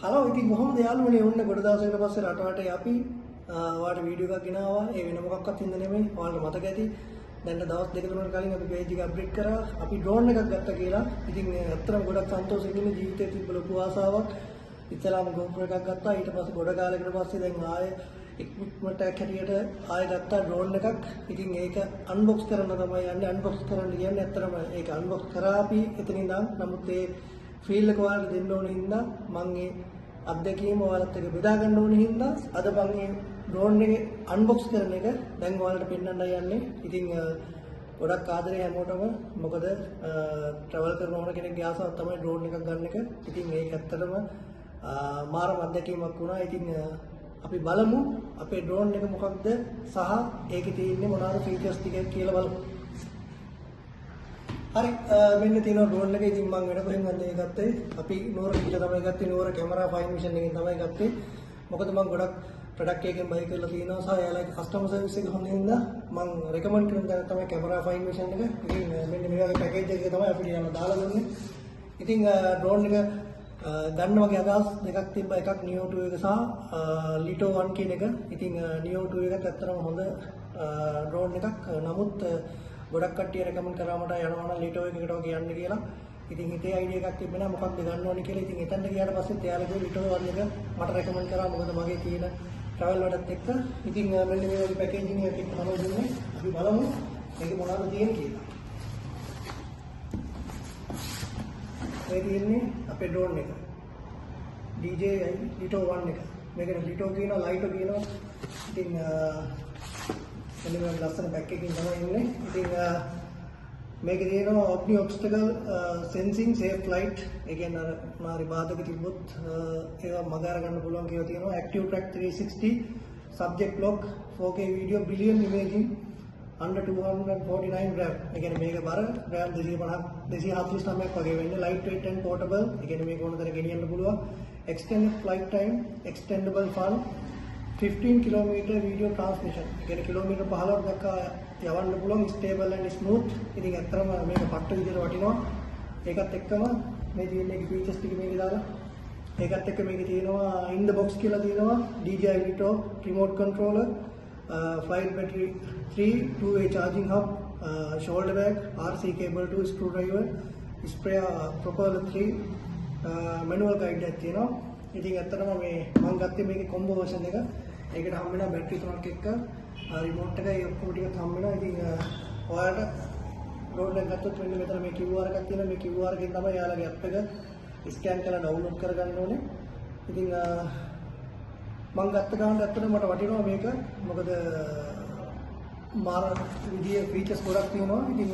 Hello ඉතින් කොහොමද යාළුවනේ ඔන්න ගොඩ දවසකට පස්සේ රටවටේ අපි ඔයාලට වීඩියෝ එකක් ගෙනාවා. ඒ වෙන මොකක්වත් හින්දා නෙමෙයි. ඔයාලට මතක ඇති. දැන් දවස් දෙක තුනකට කලින් අපි පේජ් එක අප්ඩේට් කරා. අපි ඩ්‍රෝන් එකක් ගත්තා කියලා. ඉතින් ඇත්තටම ගොඩක් සන්තෝෂෙන් ඉන්නේ ජීවිතේ තිබ්බ ලොකු ආසාවක්. ඉතලාම GoPro එකක් ගත්තා. ඊට පස්සේ ගොඩ කාලයකට පස්සේ දැන් ආයේ equipment එකක් හැටියට ආයෙ ගත්තා ඩ්‍රෝන් එකක්. ඉතින් ඒක අන්බොක්ස් කරන්න තමයි යන්නේ. අන්බොක්ස් කරන්න කියන්නේ ඇත්තටම ඒක අන්බොක්ස් කරා අපි එතනින් ඉඳන්. නමුත් ඒ ෆීල් එක ඔයාලට දෙන්න ඕන හින්දා මම ඒ අත්දැකීම ඔයාලත් එක්ක බෙදා ගන්න ඕන හින්දා අද මම මේ ඩ්‍රෝන් එකේ අන්බොක්ස් කරන එක දැන් ඔයාලට පෙන්වන්නයි යන්නේ. ඉතින් ගොඩක් ආදරේ හැමෝටම. මොකද ට්‍රැවල් කරන ඕන කෙනෙක්ගේ ආසාවක් තමයි ඩ්‍රෝන් එකක් ගන්න එක. ඉතින් ඒක ඇත්තටම මාරම අත්දැකීමක් වුණා. ඉතින් අපි බලමු අපේ ඩ්‍රෝන් එක මොකක්ද සහ ඒකේ තියෙන්නේ මොනවාද ෆීචර්ස් ටික කියලා බලමු. හරි මෙන්න තියෙනවා ඩ්‍රෝන් එක. ඉතින් මම වෙන කොහෙන්වත් නෙවෙයි ගත්තේ. අපි නෝර කියලා තමයි ගත්තේ. නෝර කැමරා ෆයින් මිෂන් එකෙන් තමයි ගත්තේ. මොකද මම ගොඩක් ප්‍රොඩක්ට් එකෙන් බයි කරලා තියෙනවා සහ එයාලගේ කස්ටමර් සර්විස් එක හොඳ හින්දා මම රෙකමන්ඩ් කරන දේ තමයි කැමරා ෆයින් මිෂන් එක. ඉතින් මෙන්න මේ වගේ පැකේජ් එකක තමයි අපිට යන්න දාලා දුන්නේ. ඉතින් ඩ්‍රෝන් එක ගන්න වගේ අදහස් දෙකක් තිබ්බා. එකක් Neo 2 එක සහ Lito 1 කියන එක. ඉතින් Neo 2 එකත් ඇත්තටම හොඳ ඩ්‍රෝන් එකක්. නමුත් ගොඩක් කට්ටිය රෙකමන්ඩ් කරා මට යනවා නම් Lito එකකට වගේ යන්න කියලා. ඉතින් හිතේ අයිඩියා එකක් තිබ්බේ නැහැ මොකක්ද ගන්න ඕනේ කියලා. ඉතින් එතනට ගියාට පස්සේ එයාලා කිව්වා Lito 1 එක මට රෙකමන්ඩ් කරා. මොකද මගේ තියෙන ට්‍රැවල් වලටත් එක්ක. ඉතින් මෙන්න මේ වගේ පැකේජින් එකක් එක්ක තමයි දුන්නේ. අපි බලමු මේක මොනවද තියෙන්නේ කියලා. මේ තියෙන්නේ අපේ ඩ්‍රෝන් එක. DJI Lito 1 එක. මේකට Lito කියනවා, Lito කියනවා. ඉතින් මෙන්න මේ ලස්සන පැක් එකකින් තමයි ඉන්නේ. ඉතින් මේකේ තියෙනවා Omni Obstacle Sensing Safe Flight. ඒ කියන්නේ අර මාරි බාධක තිබ්බොත් ඒවා මග අරගන්න පුළුවන් කියලා තියෙනවා. Active Track 360 Subject Lock 4K Video Billion Imaging under 249 gram. ඒ කියන්නේ මේක බර gram 249ක් වගේ වෙන්නේ. Lightweight and portable. ඒ කියන්නේ මේක ඕන තරම් ගෙනියන්න පුළුවන්. Extended flight time, extendable fun, 15 km video transmission. ඒ කියන්නේ කිලෝමීටර් 15ක් දක්වා යවන්න පුළුවන්. Stable and smooth. ඉතින් ඇත්තටම මේක පට්ට විදිහට වටිනවා. ඒකත් එක්කම මේ තියෙන එක features ටික මේකේ දාලා ඒකත් එක්ක මේකේ තියෙනවා in the box කියලා තියෙනවා DJI Lito remote controller, 5 battery 3 2-way charging hub, shoulder bag, RC cable 2 screwdriver, spare propeller 3, manual guide එකක් තියෙනවා. ඉතින් ඇත්තටම මේ මම ගත්තේ මේකේ combo version එක. ඒකට හම් වෙනවා බැටරි 3ක් එක්ක remote එකයි ඔක්කොම ටිකක් හම් වෙනවා. ඉතින් ඔයාලට ඩ්‍රෝන් එක ගත්තොත් මෙන්න මෙතන මේ QR එකක් තියෙනවා. මේ QR එකෙන් තමයි යාළුවගේ app එක ස්කෑන් කරලා ඩවුන්ලෝඩ් කරගන්න ඕනේ. ඉතින් මම ගත්ත ගමන් ඇත්තටම මට වටිනවා මේක. මොකද මාර විදියේ ෆීචර්ස් ගොඩක් තියෙනවා. ඉතින්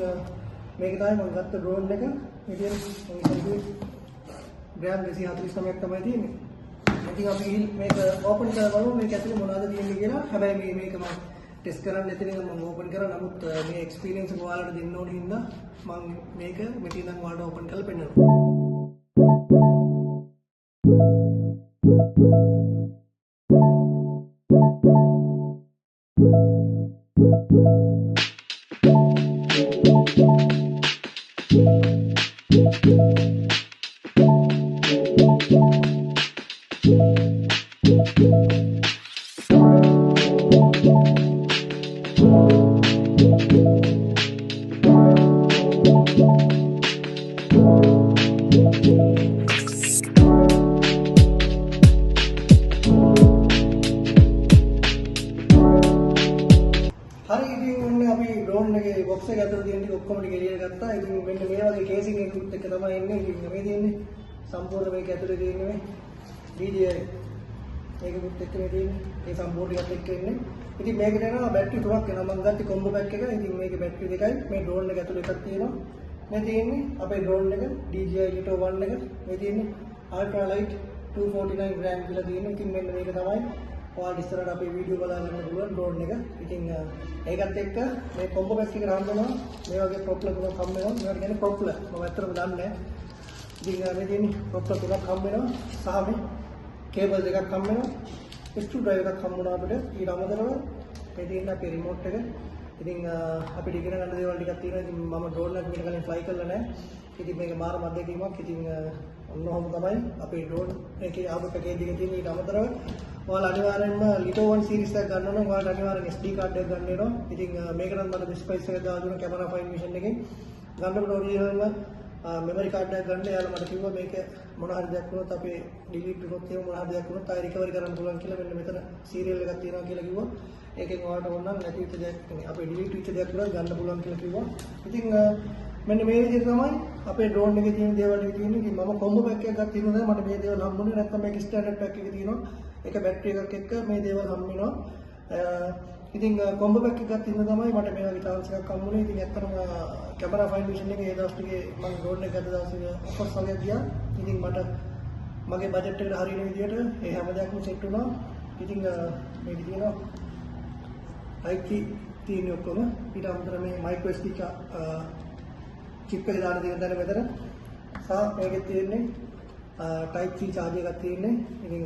මේක තමයි මම ගත්ත ඩ්‍රෝන් එක. මේ කියන්නේ ග්‍රෑම් 249ක් තමයි තියෙන්නේ. ඉතින් අපි මේක ඕපන් කරලා බලමු මේක ඇතුලේ මොනවද තියෙන්නේ කියලා. හැබැයි මේක මම ටෙස්ට් කරන්න නැති නිසා මම ඕපන් කරා. නමුත් මේ එක්ස්පීරියන්ස් එක ඔයාලට දෙන්න ඕන හින්දා මම මේක මෙතන ඉඳන් ඔයාලට ඕපන් කරලා පෙන්නනවා. ඩ්‍රෝන් එකේ බොක්ස් එක ඇතුළේ තියෙන ටික ඔක්කොම ටික එළියට ගත්තා. ඉතින් මෙන්න මේ වගේ කේසින් එකකුත් එක්ක තමයි එන්නේ. ඉතින් මේ තියෙන්නේ සම්පූර්ණ මේක ඇතුළේ තියෙන්නේ මේ DJI ඒකකුත් එක්ක මේ තියෙන්නේ. ඒ සම්පූර්ණ ටිකත් එක්ක එන්නේ. ඉතින් මේකට එනවා බැටරි 3ක් එනවා. මම ගත්තේ කොම්බෝ පැක් එක. ඉතින් මේකේ බැටරි දෙකයි. මේ ඩ්‍රෝන් එක ඇතුළේ එකක් තියෙනවා. මේ තියෙන්නේ අපේ ඩ්‍රෝන් එක DJI Lito 1 එක. මේ තියෙන්නේ ultra light 249 gram කියලා තියෙනවා. ඉතින් මෙන්න මේක තමයි ඔයාලට ඉස්සරහට අපේ වීඩියෝ බලා ගන්න පුළුවන් ඩ්‍රෝන් එක. ඉතින් ඒකත් එක්ක මේ කොම්බෝ පැක් එකට හම් වෙනවා. මේ වගේ ප්‍රොප්ලර් තුනක් හම් වෙනවා. මේවට කියන්නේ ප්‍රොප්ලර්. මම ඇත්තටම දන්නේ නැහැ. ඉතින් මේ තියෙන්නේ ප්‍රොප්ලර් තුනක් හම් වෙනවා. සහ මේ කේබල් දෙකක් හම් වෙනවා. ස්ක්‍රූ ඩ්‍රයිවර් එකක් හම් වුණා අපිට. ඊට අමතරව මේ තියෙන අපේ රිමෝට් එක. ඉතින් අපිට ඉගෙන ගන්න දේවල් ටිකක් තියෙනවා. ඉතින් මම ඩ්‍රෝන් එක මීට කලින් ෆ්ලයි කරලා නැහැ. ඉතින් මේක මාර මැදකීමක්. ඉතින් ඔන්නෝම තමයි අපේ ඩ්‍රෝන් එකේ ආපු පැකේජ් එකේ තියෙන ඊට අමතරව ඔයාලා අනිවාර්යෙන්ම Lito 1 series එක ගන්න නම් ඔයාලට අනිවාර්යෙන් SD card එක ගන්න වෙනවා. ඉතින් මේක නම් මට best price එක දාලා දුන්න camera fine vision එකෙන් ගන්නකොට ඔරිජිනල් මෙමරි කාඩ් එකක් ගන්න. එයාලා මට කිව්වා මේක මොන හරි දෙයක් වුණොත් අපේ ඩිලීට් වුණොත් එහෙම මොන හරි දෙයක් වුණොත් ආයෙ රිකවරි කරන්න පුළුවන් කියලා මෙන්න මෙතන සීරියල් එකක් තියෙනවා කියලා කිව්වා. ඒකෙන් ඔයාලට ඕන නම් නැති වෙච්ච දෙයක් අපේ ඩිලීට් වෙච්ච දෙයක් වුණත් ගන්න පුළුවන් කියලා කිව්වා. ඉතින් මෙන්න මේ විදිහට තමයි අපේ ඩ්‍රෝන් එකේ තියෙන දේවල් ටික තියෙන්නේ. ඉතින් මම කොම්බෝ පැක් එකක් ගත්ත ඉන්නවා මට මේ දේවල් හම්බුනේ. නැත්නම් මේක ස්ටෑන්ඩඩ් පැක් එක තියෙනවා. ඒක බැටරි එකක් එක්ක මේ දේවල් හම්බ වෙනවා. ඉතින් කොම්බෝ පැක් එකක් ගත්ත ඉන්න තමයි මට මේ වගේ chance එකක් හම්බුනේ. ඉතින් ඇත්තටම කැමරා ෆයින් විෂන් එකේ ඒ දවස් ටිකේ මම ඩ්‍රෝන් එක ගත්ත දවසේ ඔෆර්ස් වගේ ගියා. ඉතින් මට මගේ බජට් එකට හරියන විදිහට ඒ හැම දෙයක්ම සෙට් වුණා. ඉතින් මේක තියෙනවා Type C තියෙන ඔක්කොම. ඊට අමතරව මේ micro SD chip එක දාන්න තියෙන තැන මෙතන. සහ මේකේ තියෙන්නේ Type C charger එකක් තියෙන්නේ. ඉතින්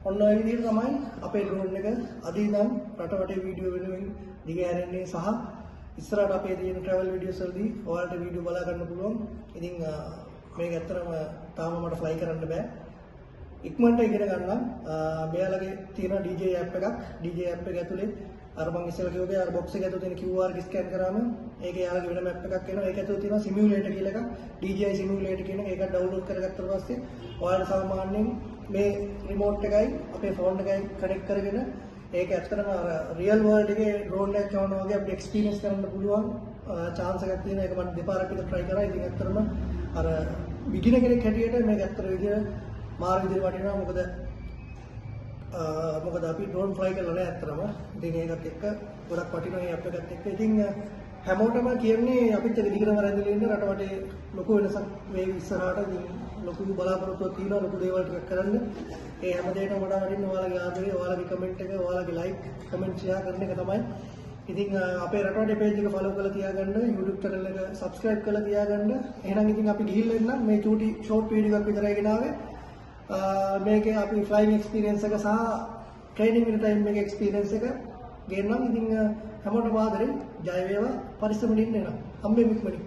ඔන්න ඔය විදිහට තමයි අපේ ඩ්‍රෝන් එක අද ඉඳන් රට වටේ වීඩියෝ වෙනුවෙන් දිගහැරෙන්නේ සහ ඉස්සරහට අපේ තියෙන travel videos වලදී ඔයාලට වීඩියෝ බලා ගන්න පුළුවන්. ඉතින් මේක ඇත්තටම තාම මට fly කරන්න බෑ. ඉක්මනට ඉගෙන ගන්න. මෙයාලගේ තියෙන DJ app එකක්. DJ app එක ඇතුලේ අර මම ඉස්සෙල්ලා කිව්වා අර box එක ඇතුලේ තියෙන QR එක ස්කෑන් කරාම ඒකේ යාළුවගේ වෙන map එකක් එනවා. ඒක ඇතුලේ තියෙනවා simulator කියලා එකක්. DJI simulator කියන එක. ඒක download කරගත්තාට පස්සේ ඔයාලට සාමාන්‍යයෙන් මේ remote එකයි අපේ phone එකයි connect කරගෙන ඒක ඇත්තටම අර real world එකේ drone එකක් යවනවා වගේ අපිට experience කරන්න පුළුවන් chance එකක් තියෙනවා. ඒක මම දෙපාරක් විතර try කරා. ඉතින් ඇත්තටම අර beginner කෙනෙක් හැටියට මේක ඇත්තට විදියට මාර විදියට වටිනවා. මොකද අපි drone fly කරලා නැහැ ඇත්තටම. ඉතින් ඒකත් එක්ක ගොඩක් වටිනවා මේ app එකත් එක්ක. ඉතින් හැමෝටම කියන්නේ අපිත් එක දිගටම රැඳිලා ඉන්න රට වටේ ලොකු වෙනසක් මේ ඉස්සරහට ඉතින් ලොකු බලාපොරොත්තුවක් තියෙනවා ලොකු දේවල් ටිකක් කරන්න. ඒ හැම දෙයකටම වඩා වටින්නේ ඔයාලගේ ආදරය, ඔයාලගේ කමෙන්ට් එක, ඔයාලගේ ලයික්, කමෙන්ට් ෂෙයා කරන එක තමයි. ඉතින් අපේ රට වටේ page එක follow කරලා තියාගන්න, YouTube channel එක subscribe කරලා තියාගන්න. එහෙනම් ඉතින් අපි ගිහිල්ලා ඉන්නම් මේ චූටි short video එකක් විතරයි ගෙනාවේ. මේකේ අපි flying experience එක සහ training වෙන time එකේ experience එක ගේන්නම්. ඉතින් හැමෝටම ආදරේ ජය වේවා පරිස්සමෙන් ඉන්න එනවා. හම්බෙමු ඉක්මනින්.